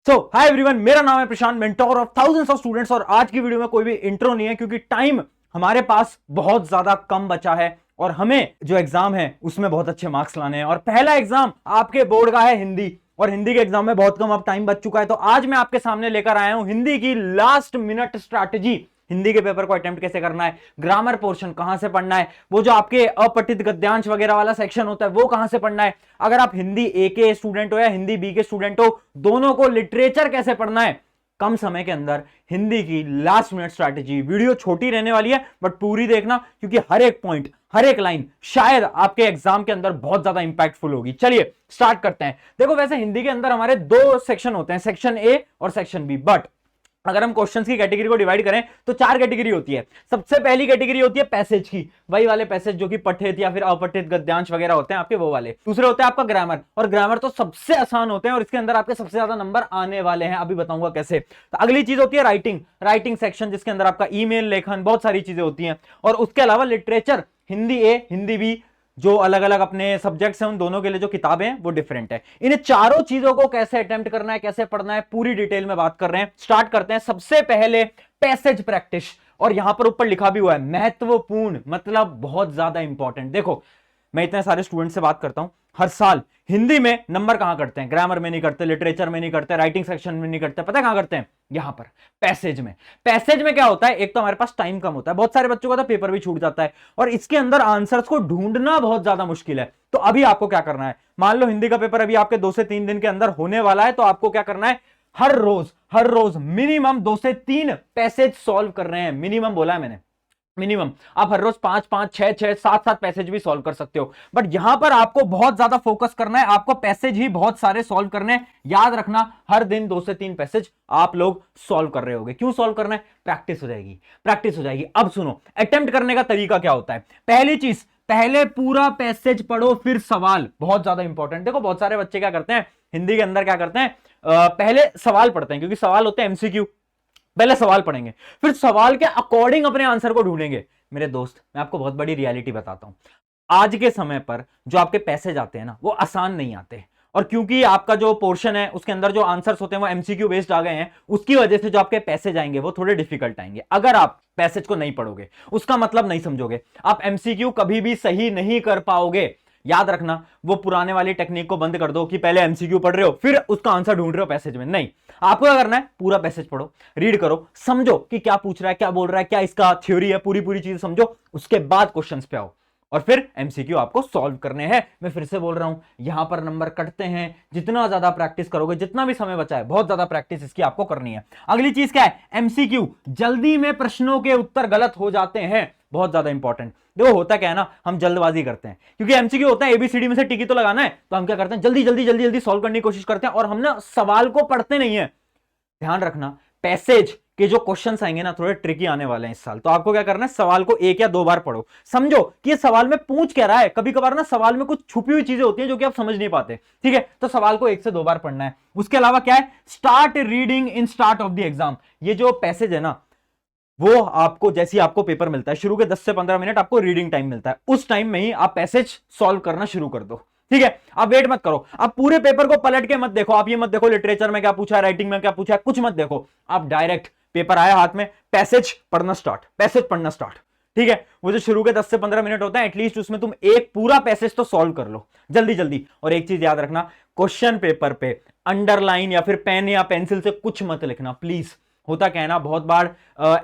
Hi everyone, मेरा नाम है Prashant, mentor of thousands of students. और आज की वीडियो में कोई भी इंट्रो नहीं है क्योंकि टाइम हमारे पास बहुत ज्यादा कम बचा है और हमें जो एग्जाम है उसमें बहुत अच्छे मार्क्स लाने हैं। और पहला एग्जाम आपके बोर्ड का है हिंदी, और हिंदी के एग्जाम में बहुत कम अब टाइम बच चुका है। तो आज मैं आपके सामने लेकर आया हूं हिंदी की लास्ट मिनट स्ट्रैटेजी। हिंदी के पेपर को अटेम्प्ट कैसे करना है, ग्रामर पोर्शन कहां से पढ़ना है, वो जो आपके अपठित गद्यांश वगैरह वाला सेक्शन होता है वो कहां से पढ़ना है, अगर आप हिंदी ए के स्टूडेंट हो या हिंदी बी के स्टूडेंट हो, दोनों को लिटरेचर कैसे पढ़ना है कम समय के अंदर। हिंदी की लास्ट मिनट स्ट्रैटेजी। वीडियो छोटी रहने वाली है बट पूरी देखना क्योंकि हर एक पॉइंट, हर एक लाइन शायद आपके एग्जाम के अंदर बहुत ज्यादा इंपैक्टफुल होगी। चलिए स्टार्ट करते हैं। देखो, वैसे हिंदी के अंदर हमारे दो सेक्शन होते हैं, सेक्शन ए और सेक्शन बी, बट अगर हम क्वेश्चंस की कैटेगरी को डिवाइड करें तो चार कैटेगरी होती है। सबसे पहली कैटेगरी होती है पैसेज की, वही वाले पैसेज जो कि पठित या फिर अपठित गद्यांश वगैरह होते हैं आपके, वो वाले। दूसरे होते हैं आपका ग्रामर, और ग्रामर तो सबसे आसान होते हैं और इसके अंदर आपके सबसे ज्यादा नंबर आने वाले हैं, अभी बताऊंगा कैसे। तो अगली चीज होती है राइटिंग, राइटिंग सेक्शन जिसके अंदर आपका ईमेल लेखन, बहुत सारी चीजें होती हैं। और उसके अलावा लिटरेचर, हिंदी ए हिंदी बी, जो अलग अलग अपने सब्जेक्ट्स हैं उन दोनों के लिए जो किताबें हैं वो डिफरेंट है। इन चारों चीजों को कैसे अटेम्प्ट करना है, कैसे पढ़ना है, पूरी डिटेल में बात कर रहे हैं। स्टार्ट करते हैं सबसे पहले पैसेज प्रैक्टिस। और यहां पर ऊपर लिखा भी हुआ है महत्वपूर्ण, मतलब बहुत ज्यादा इंपॉर्टेंट। देखो, मैं इतने सारे स्टूडेंट से बात करता हूं हर साल, हिंदी में नंबर कहां करते हैं, ग्रामर में नहीं करते, लिटरेचर में नहीं करते, राइटिंग सेक्शन में नहीं करते, पता है कहां करते हैं, यहां पर पैसेज में। पैसेज में क्या होता है, एक तो हमारे पास टाइम कम होता है, बहुत सारे बच्चों का तो पेपर भी छूट जाता है और इसके अंदर आंसर्स को ढूंढना बहुत ज्यादा मुश्किल है। तो अभी आपको क्या करना है, मान लो हिंदी का पेपर अभी आपके 2 से 3 दिन के अंदर होने वाला है, तो आपको क्या करना है, हर रोज मिनिमम 2 से 3 पैसेज सॉल्व कर रहे हैं। मिनिमम बोला है मैंने, मिनिमम। आप हर रोज 5 5 6 6 7 7 पैसेज भी सॉल्व कर सकते हो, बट यहां पर आपको बहुत ज्यादा फोकस करना है, आपको पैसेज ही बहुत सारे सॉल्व करने हैं। याद रखना, हर दिन 2 से 3 पैसेज आप लोग सॉल्व कर रहे होगे। क्यों सॉल्व करना है, प्रैक्टिस हो जाएगी, प्रैक्टिस हो जाएगी। अब सुनो, अटेम्प्ट करने का तरीका क्या होता है। पहली चीज, पहले पूरा पैसेज पढ़ो फिर सवाल, बहुत ज्यादा इंपॉर्टेंट। देखो, बहुत सारे बच्चे क्या करते हैं हिंदी के अंदर, क्या करते हैं, पहले सवाल पढ़ते हैं क्योंकि सवाल होते हैं एमसीक्यू। पहले सवाल पढ़ेंगे फिर सवाल के अकॉर्डिंग अपने आंसर को ढूंढेंगे। मेरे दोस्त, मैं आपको बहुत बड़ी रियलिटी बताता हूं, आज के समय पर जो आपके पैसे जाते हैं ना वो आसान नहीं आते, और क्योंकि आपका जो पोर्शन है उसके अंदर जो आंसर्स होते हैं वो एमसीक्यू बेस्ड आ गए हैं, उसकी वजह से जो आपके पैसे जाएंगे वो थोड़े डिफिकल्ट आएंगे। अगर आप पैसेज को नहीं पढ़ोगे, उसका मतलब नहीं समझोगे, आप एमसीक्यू कभी भी सही नहीं कर पाओगे। याद रखना, वो पुराने वाली टेक्निक को बंद कर दो कि पहले एमसीक्यू पढ़ रहे हो फिर उसका आंसर ढूंढ रहे हो पैसेज में। नहीं, आपको क्या करना है, पूरा पैसेज पढ़ो, रीड करो, समझो कि क्या पूछ रहा है, क्या बोल रहा है, क्या इसका थ्योरी है, पूरी पूरी चीज समझो, उसके बाद क्वेश्चंस पे आओ और फिर एमसीक्यू आपको सॉल्व करने हैं। मैं फिर से बोल रहा हूं, यहां पर नंबर कटते हैं, जितना ज्यादा प्रैक्टिस करोगे, जितना भी समय बचा है, बहुत ज्यादा प्रैक्टिस इसकी आपको करनी है। अगली चीज क्या है, एमसीक्यू। जल्दी में प्रश्नों के उत्तर गलत हो जाते हैं, बहुत ज्यादा इंपॉर्टेंट। देखो, होता क्या है ना, हम जल्दबाजी करते हैं क्योंकि एमसीक्यू होता है एबीसीडी में से टिकी तो लगाना है, तो हम क्या करते हैं, जल्दी जल्दी जल्दी जल्दी सॉल्व करने की कोशिश करते हैं और हम ना सवाल को पढ़ते नहीं है। ध्यान रखना, पैसेज के जो क्वेश्चंस आएंगे ना थोड़े ट्रिकी आने वाले हैं इस साल, तो आपको क्या करना है, सवाल को 1 या 2 बार पढ़ो, समझो कि ये सवाल में पूछ क्या रहा है। कभी कभार ना सवाल में कुछ छुपी हुई चीजें होती हैं जो कि आप समझ नहीं पाते, ठीक है, तो सवाल को 1 से 2 बार पढ़ना है। उसके अलावा क्या है, start reading in start of the exam. ये जो पैसेज है ना, वो आपको जैसे ही आपको पेपर मिलता है, शुरू के 10 से 15 मिनट आपको रीडिंग टाइम मिलता है, उस टाइम में ही आप पैसेज सॉल्व करना शुरू कर दो, ठीक है। आप वेट मत करो, आप पूरे पेपर को पलट के मत देखो, आप ये मत देखो लिटरेचर में क्या पूछा है, राइटिंग में क्या पूछा है, कुछ मत देखो। आप डायरेक्ट पेपर आया हाथ में, पैसेज पढ़ना स्टार्ट, पैसेज पढ़ना स्टार्ट, ठीक है। वो जो शुरू के 10 से 15 मिनट होता है, एटलीस्ट उसमें तुम एक पूरा पैसेज तो सॉल्व कर लो जल्दी जल्दी। और एक चीज याद रखना, क्वेश्चन पेपर पे अंडरलाइन या फिर पेन या पेंसिल से कुछ मत लिखना प्लीज। होता क्या है ना, बहुत बार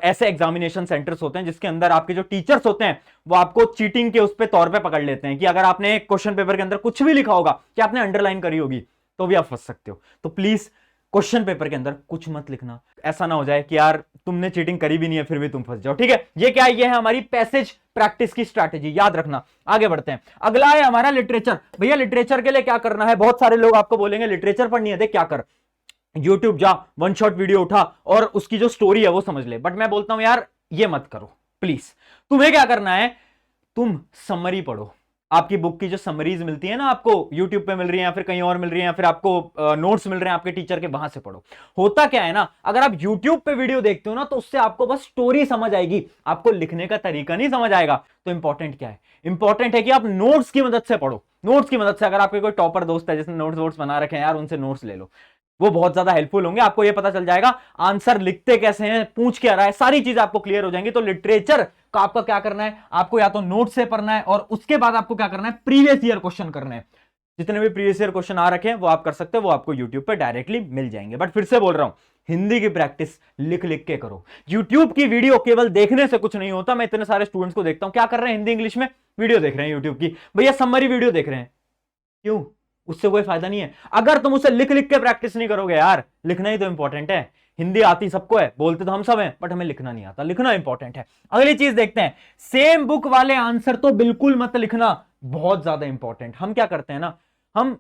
ऐसे एग्जामिनेशन सेंटर्स होते हैं जिसके अंदर आपके जो टीचर्स होते हैं वो आपको चीटिंग के उस पे तौर पे पकड़ लेते हैं कि अगर आपने क्वेश्चन पेपर के अंदर कुछ भी लिखा होगा कि आपने अंडरलाइन करी होगी तो भी आप फंस सकते हो। तो प्लीज क्वेश्चन पेपर के अंदर कुछ मत लिखना, ऐसा ना हो जाए कि यार तुमने चीटिंग करी भी नहीं है फिर भी तुम फंस जाओ, ठीक है। ये क्या है, ये है हमारी पैसेज प्रैक्टिस की स्ट्रैटेजी, याद रखना। आगे बढ़ते हैं, अगला है हमारा लिटरेचर। भैया लिटरेचर के लिए क्या करना है, बहुत सारे लोग आपको बोलेंगे लिटरेचर पढ़नी है, देख क्या कर, यूट्यूब जा, वन शॉट वीडियो उठा और उसकी जो स्टोरी है वो समझ ले। बट मैं बोलता हूं यार ये मत करो प्लीज। तुम्हें क्या करना है, तुम समरी पढ़ो। आपकी बुक की जो समरीज मिलती है ना, आपको यूट्यूब पे मिल रही है या फिर कहीं और मिल रही है या फिर आपको नोट्स मिल रहे हैं आपके टीचर के, वहां से पढ़ो। होता क्या है ना, अगर आप यूट्यूब पे वीडियो देखते हो ना तो उससे आपको बस स्टोरी समझ आएगी, आपको लिखने का तरीका नहीं समझ आएगा। तो इंपॉर्टेंट क्या है, इंपॉर्टेंट है कि आप नोट्स की मदद से पढ़ो। नोट्स की मदद से, अगर आपके कोई टॉपर दोस्त है जिसने नोट्स बना रखे हैं यार, उनसे नोट्स ले लो। वो बहुत ज्यादा हेल्पफुल होंगे। आपको ये पता चल जाएगा आंसर लिखते कैसे हैं, पूछ क्या रहा है, सारी चीजें आपको क्लियर हो जाएंगी। तो लिटरेचर का आपका क्या करना है, आपको या तो नोट से पढ़ना है और उसके बाद आपको क्या करना है, प्रीवियस ईयर क्वेश्चन करने हैं। जितने भी प्रीवियस ईयर क्वेश्चन आ रखे हैं वो आप कर सकते हो, वो आपको यूट्यूब पे डायरेक्टली मिल जाएंगे। बट फिर से बोल रहा हूं, हिंदी की प्रैक्टिस लिख लिख के करो। यूट्यूब की वीडियो केवल देखने से कुछ नहीं होता। मैं इतने सारे स्टूडेंट्स को देखता हूं क्या कर रहे हैं, हिंदी इंग्लिश में वीडियो देख रहे हैं यूट्यूब की, भैया समरी वीडियो देख रहे हैं, क्यों? उससे कोई फायदा नहीं है। अगर तुम उसे लिख लिख के प्रैक्टिस नहीं करोगे, यार लिखना ही तो इंपॉर्टेंट है। हिंदी आती सबको है, बोलते तो हम सब हैं, बट हमें लिखना नहीं आता। लिखना इंपॉर्टेंट है। अगली चीज देखते हैं, सेम बुक वाले आंसर तो बिल्कुल मत लिखना, बहुत ज्यादा इंपॉर्टेंट। हम क्या करते हैं ना, हम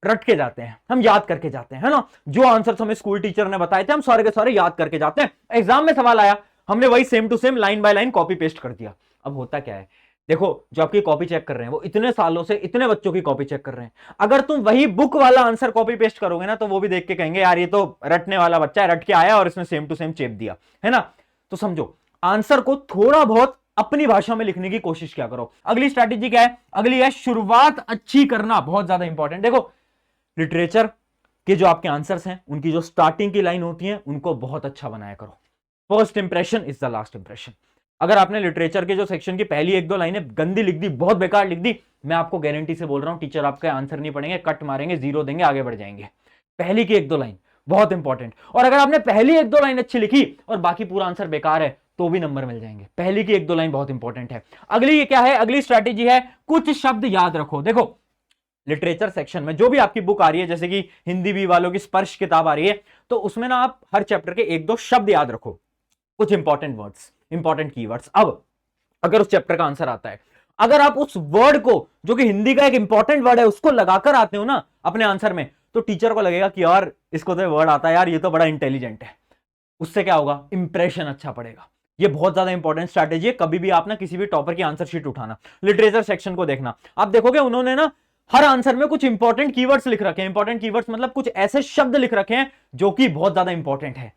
रट के जाते हैं, हम याद करके जाते हैं, है ना। जो आंसर हमें स्कूल टीचर ने बताए थे हम सारे के सारे याद करके जाते हैं। एग्जाम में सवाल आया, हमने वही same to same line by line copy paste कर दिया। अब होता क्या है, देखो जो आपकी कॉपी चेक कर रहे हैं वो इतने सालों से इतने बच्चों की कॉपी चेक कर रहे हैं। अगर तुम वही बुक वाला आंसर कॉपी पेस्ट करोगे ना, तो वो भी देख के कहेंगे यार ये तो रटने वाला बच्चा है, रट के आया और इसने सेम टू सेम चेप दिया, है ना। तो समझो, आंसर को थोड़ा बहुत अपनी भाषा में लिखने की कोशिश क्या करो। अगली स्ट्रैटेजी क्या है, अगली है शुरुआत अच्छी करना, बहुत ज्यादा इंपॉर्टेंट। देखो लिटरेचर के जो आपके आंसर्स हैं उनकी जो स्टार्टिंग की लाइन होती है उनको बहुत अच्छा बनाया करो। First impression is the last impression. अगर आपने लिटरेचर के जो सेक्शन की पहली एक दो लाइनें गंदी लिख दी, बहुत बेकार लिख दी, मैं आपको गारंटी से बोल रहा हूं टीचर आपके आंसर नहीं पढ़ेंगे, कट मारेंगे, जीरो देंगे, आगे बढ़ जाएंगे। पहली की एक दो लाइन बहुत इंपॉर्टेंट। और अगर आपने पहली एक दो लाइन अच्छी लिखी और बाकी पूरा आंसर बेकार है तो भी नंबर मिल जाएंगे। पहली की एक दो लाइन बहुत इंपॉर्टेंट है। अगली ये क्या है, अगली स्ट्रैटेजी है कुछ शब्द याद रखो। देखो लिटरेचर सेक्शन में जो भी आपकी बुक आ रही है, जैसे कि हिंदी भी वालों की स्पर्श किताब आ रही है, तो उसमें ना आप हर चैप्टर के एक दो शब्द याद रखो, कुछ इंपॉर्टेंट वर्ड्स, इंपॉर्टेंट कीवर्ड्स। अब अगर उस चैप्टर का आंसर आता है, अगर आप उस वर्ड को जो कि हिंदी का एक इंपॉर्टेंट वर्ड है उसको लगाकर आते हो ना अपने आंसर में, तो टीचर को लगेगा कि यार इसको तो वर्ड आता है, यार ये तो बड़ा इंटेलिजेंट है। उससे क्या होगा, इंप्रेशन अच्छा पड़ेगा। ये बहुत ज्यादा इंपॉर्टेंट स्ट्रैटेजी है। कभी भी आप ना किसी भी टॉपर की आंसर शीट उठाना, लिटरेचर सेक्शन को देखना, आप देखोगे उन्होंने ना हर आंसर में कुछ इंपॉर्टेंट कीवर्ड्स लिख रखे हैं। इंपॉर्टेंट कीवर्ड्स मतलब कुछ ऐसे शब्द लिख रखे हैं जो कि बहुत ज्यादा इंपॉर्टेंट है।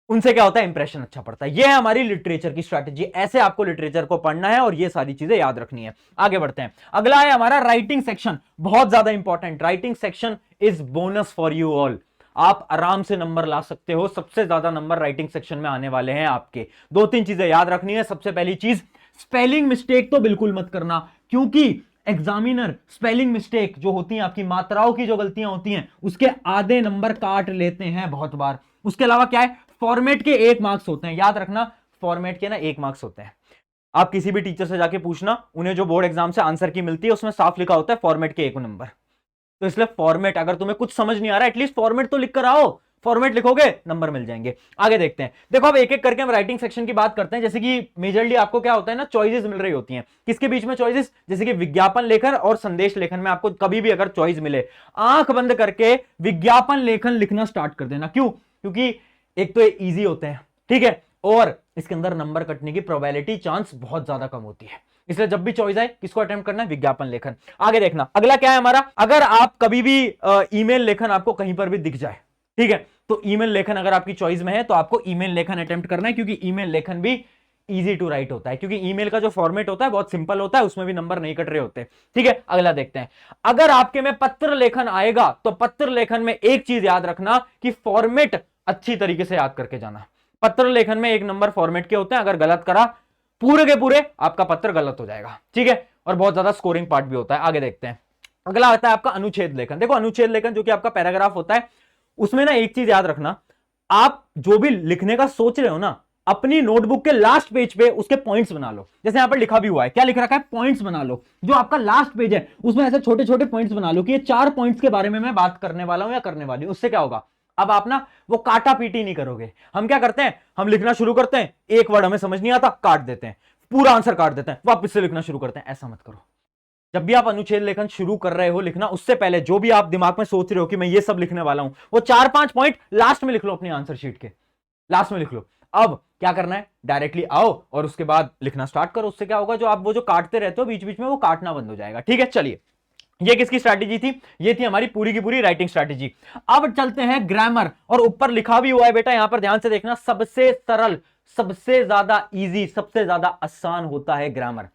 उनसे क्या होता है, इंप्रेशन अच्छा पड़ता है। ये है हमारी लिटरेचर की स्ट्रैटेजी। ऐसे आपको लिटरेचर को पढ़ना है और ये सारी चीजें याद रखनी है। आगे बढ़ते हैं, अगला है हमारा राइटिंग सेक्शन, बहुत ज्यादा important. Writing section is bonus for you all. आप आराम से नंबर ला सकते हो, सबसे ज्यादा नंबर राइटिंग सेक्शन में आने वाले हैं आपके। दो तीन चीजें याद रखनी है। सबसे पहली चीज, स्पेलिंग मिस्टेक तो बिल्कुल मत करना, क्योंकि एग्जामिनर स्पेलिंग मिस्टेक जो होती है, आपकी मात्राओं की जो गलतियां होती हैं, उसके आधे नंबर काट लेते हैं बहुत बार। उसके अलावा क्या है, फॉर्मेट के 1 मार्क्स होते हैं, याद रखना, फॉर्मेट के ना 1 मार्क्स होते हैं। आप किसी भी टीचर से जाके पूछना, उन्हें जो बोर्ड एग्जाम से आंसर की मिलती है उसमें साफ लिखा होता है फॉर्मेट के 1 नंबर। तो इसलिए फॉर्मेट, अगर तुम्हें कुछ समझ नहीं आ रहा, एटलीस्ट फॉर्मेट तो लिख कर आओ। फॉर्मेट लिखोगे नंबर मिल जाएंगे। आगे देखते हैं, देखो अब एक एक करके हम राइटिंग सेक्शन की बात करते हैं। जैसे कि मेजरली आपको क्या होता है ना, चॉइसेस मिल रही होती हैं। किसके बीच में चॉइसेस, जैसे कि विज्ञापन लेखन और संदेश लेखन में आपको कभी भी अगर चॉइस मिले, आंख बंद करके विज्ञापन लेखन लिखना स्टार्ट कर देना। क्यों? क्योंकि एक तो ये ईजी होते हैं, ठीक है, और इसके अंदर नंबर कटने की प्रोबेबिलिटी, चांस बहुत ज्यादा कम होती है। इसलिए जब भी चॉइस आए किसको अटेम्प्ट करना है, विज्ञापन लेखन। आगे देखना, अगला क्या है हमारा, अगर आप कभी भी ईमेल लेखन आपको कहीं पर भी दिख जाए, ठीक है, तो ईमेल लेखन अगर आपकी चॉइस में है तो आपको ईमेल लेखन अटेम्प्ट करना है, क्योंकि ईमेल लेखन भी इजी टू राइट होता है। क्योंकि ईमेल का जो फॉर्मेट होता है बहुत सिंपल होता है, उसमें भी नंबर नहीं कट रहे होते। ठीक है, अगला देखते हैं, अगर आपके में पत्र लेखन आएगा तो पत्र लेखन में एक चीज याद रखना कि फॉर्मेट अच्छी तरीके से याद करके जाना। पत्र लेखन में 1 नंबर फॉर्मेट के होते हैं, अगर गलत करा पूरे के पूरे आपका पत्र गलत हो जाएगा। ठीक है, और बहुत ज्यादा स्कोरिंग पार्ट भी होता है। आगे देखते हैं, अगला आता है आपका अनुच्छेद लेखन। देखो अनुच्छेद लेखन जो कि आपका पैराग्राफ होता है, उसमें ना एक चीज याद रखना, आप जो भी लिखने का सोच रहे हो ना, अपनी नोटबुक के लास्ट पेज पे उसके पॉइंट्स बना लो। जैसे यहां पर लिखा भी हुआ है, क्या लिख रखा है, पॉइंट्स बना लो। जो आपका लास्ट पेज है उसमें ऐसे छोटे छोटे पॉइंट्स बना लो कि ये 4 पॉइंट्स के बारे में मैं बात करने वाला हूं या करने वाली हूं। उससे क्या होगा, अब आप ना वो काटा पीटी नहीं करोगे। हम क्या करते हैं, हम लिखना शुरू करते हैं, एक वर्ड हमें समझ नहीं आता, काट देते हैं, पूरा आंसर काट देते हैं, वापस से लिखना शुरू करते हैं। ऐसा मत करो। जब भी आप अनुच्छेद लेखन शुरू कर रहे हो लिखना, उससे पहले जो भी आप दिमाग में सोच रहे हो कि मैं ये सब लिखने वाला हूं, वो 4-5 पॉइंट लास्ट में लिख लो, अपनी आंसर शीट के लास्ट में लिख लो। अब क्या करना है, डायरेक्टली आओ और उसके बाद लिखना स्टार्ट करो। उससे क्या होगा, जो आप वो जो काटते रहते हो बीच बीच में, वो काटना बंद हो जाएगा। ठीक है, चलिए, ये किसकी स्ट्रैटेजी थी, ये थी हमारी पूरी की पूरी राइटिंग स्ट्रैटेजी। अब चलते हैं ग्रामर, और ऊपर लिखा भी हुआ है बेटा, यहां पर ध्यान से देखना, सबसे सरल, सबसे ज्यादा इजी, सबसे ज्यादा आसान होता है ग्रामर।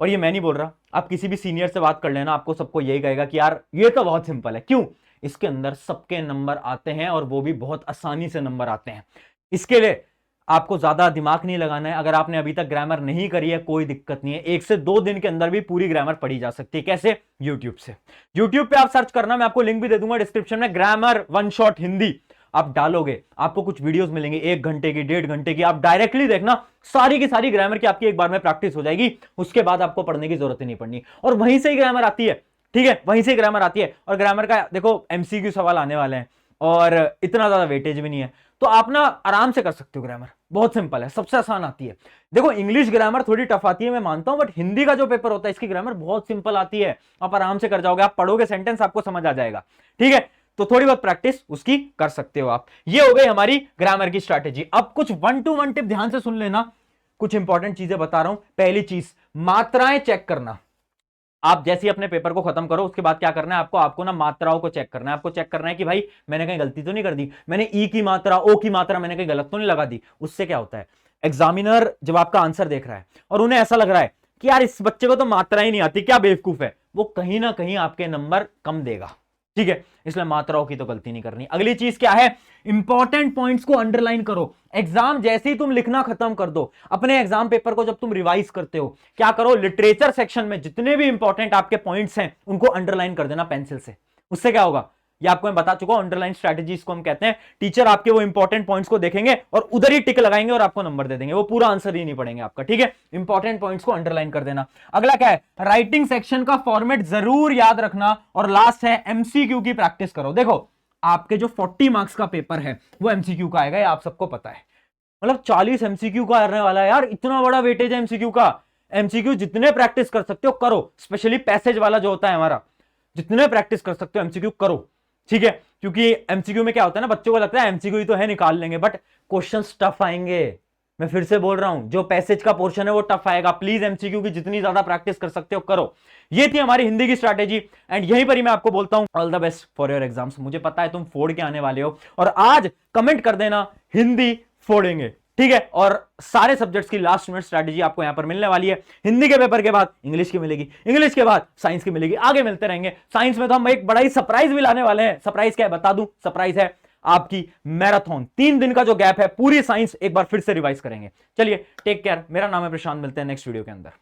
और ये मैं नहीं बोल रहा, आप किसी भी सीनियर से बात कर लेना, आपको सबको यही कहेगा कि यार ये तो बहुत सिंपल है। क्यों? इसके अंदर सबके नंबर आते हैं और वो भी बहुत आसानी से नंबर आते हैं। इसके लिए आपको ज्यादा दिमाग नहीं लगाना है। अगर आपने अभी तक ग्रामर नहीं करी है कोई दिक्कत नहीं है, 1 से 2 दिन के अंदर भी पूरी ग्रामर पढ़ी जा सकती है। कैसे? यूट्यूब से। यूट्यूब पे आप सर्च करना, मैं आपको लिंक भी दे दूंगा डिस्क्रिप्शन में, ग्रामर वन शॉट हिंदी। आप डालोगे आपको कुछ वीडियोस मिलेंगे 1 घंटे की 1.5 घंटे की, आप डायरेक्टली देखना, सारी की सारी ग्रामर की आपकी एक बार में प्रैक्टिस हो जाएगी। उसके बाद आपको पढ़ने की जरूरत ही नहीं पड़नी, और वहीं से ही ग्रामर आती है। ठीक है, वहीं से ग्रामर आती है। और ग्रामर का देखो एमसीक्यू सवाल आने वाले हैं और इतना ज्यादा वेटेज भी नहीं है, तो आप ना आराम से कर सकते हो। ग्रामर बहुत सिंपल है, सबसे आसान आती है। देखो इंग्लिश ग्रामर थोड़ी टफ आती है मैं मानता हूं, बट हिंदी का जो पेपर होता है इसकी ग्रामर बहुत सिंपल आती है। आप आराम से कर जाओगे, आप पढ़ोगे सेंटेंस आपको समझ आ जाएगा। ठीक है, तो थोड़ी बहुत प्रैक्टिस उसकी कर सकते हो आप। ये हो गई हमारी ग्रामर की स्ट्रैटेजी। अब कुछ 1 to 1 टिप ध्यान से सुन लेना, कुछ इंपॉर्टेंट चीजें बता रहा हूं। पहली चीज, मात्राएं चेक करना। आप जैसे ही अपने पेपर को खत्म करो उसके बाद क्या करना है आपको ना मात्राओं को चेक करना है। आपको चेक करना है कि भाई मैंने कहीं गलती तो नहीं कर दी, मैंने ई की मात्रा ओ की मात्रा मैंने कहीं गलत तो नहीं लगा दी। उससे क्या होता है, एग्जामिनर जब आपका आंसर देख रहा है और उन्हें ऐसा लग रहा है कि यार इस बच्चे को तो मात्रा ही नहीं आती, क्या बेवकूफ है, वो कहीं ना कहीं आपके नंबर कम देगा। ठीक है, इसलिए मात्राओं की तो गलती नहीं करनी। अगली चीज क्या है, इंपॉर्टेंट पॉइंट्स को अंडरलाइन करो। एग्जाम जैसे ही तुम लिखना खत्म कर दो, अपने एग्जाम पेपर को जब तुम रिवाइज करते हो क्या करो, लिटरेचर सेक्शन में जितने भी इंपॉर्टेंट आपके पॉइंट्स हैं उनको अंडरलाइन कर देना पेंसिल से। उससे क्या होगा, ये आपको मैं बता चुका हूं, अंडरलाइन स्ट्रेटजीज को हम कहते हैं। टीचर आपके वो इंपॉर्टेंट पॉइंट्स को देखेंगे और उधर ही टिक लगाएंगे और आपको नंबर दे देंगे, वो पूरा आंसर ही नहीं पढ़ेंगे आपका। ठीक है, इंपॉर्टेंट पॉइंट्स को अंडरलाइन कर देना। अगला क्या है, राइटिंग सेक्शन का फॉर्मेट जरूर याद रखना। और लास्ट है एमसीक्यू की प्रैक्टिस करो। देखो आपके जो 40 मार्क्स का पेपर है वो एमसीक्यू का आएगा, ये आप सबको पता है। मतलब 40 एमसीक्यू का आने वाला है यार, इतना बड़ा वेटेज है एमसीक्यू का। एमसीक्यू जितने प्रैक्टिस कर सकते हो करो, स्पेशली पैसेज वाला जो होता है हमारा, जितने प्रैक्टिस कर सकते हो एमसीक्यू करो। ठीक है, क्योंकि एमसीक्यू में क्या होता है ना, बच्चों को लगता है एमसीक्यू ही तो है निकाल लेंगे, बट क्वेश्चंस टफ आएंगे। मैं फिर से बोल रहा हूं, जो पैसेज का पोर्शन है वो टफ आएगा। प्लीज एमसीक्यू की जितनी ज्यादा प्रैक्टिस कर सकते हो करो। ये थी हमारी हिंदी की स्ट्रैटेजी, एंड यहीं पर ही मैं आपको बोलता हूं all the best for your exams. मुझे पता है तुम फोड़ के आने वाले हो, और आज कमेंट कर देना हिंदी फोड़ेंगे। ठीक है, और सारे सब्जेक्ट्स की लास्ट मिनट स्ट्रैटेजी आपको यहां पर मिलने वाली है। हिंदी के पेपर के बाद इंग्लिश की मिलेगी, इंग्लिश के बाद साइंस की मिलेगी, आगे मिलते रहेंगे। साइंस में तो हम एक बड़ा ही सरप्राइज भी लाने वाले हैं। सरप्राइज क्या है बता दूं, सरप्राइज है आपकी मैराथन। 3 दिन का जो गैप है पूरी साइंस एक बार फिर से रिवाइज करेंगे। चलिए टेक केयर, मेरा नाम है प्रशांत, मिलते हैं नेक्स्ट वीडियो के अंदर।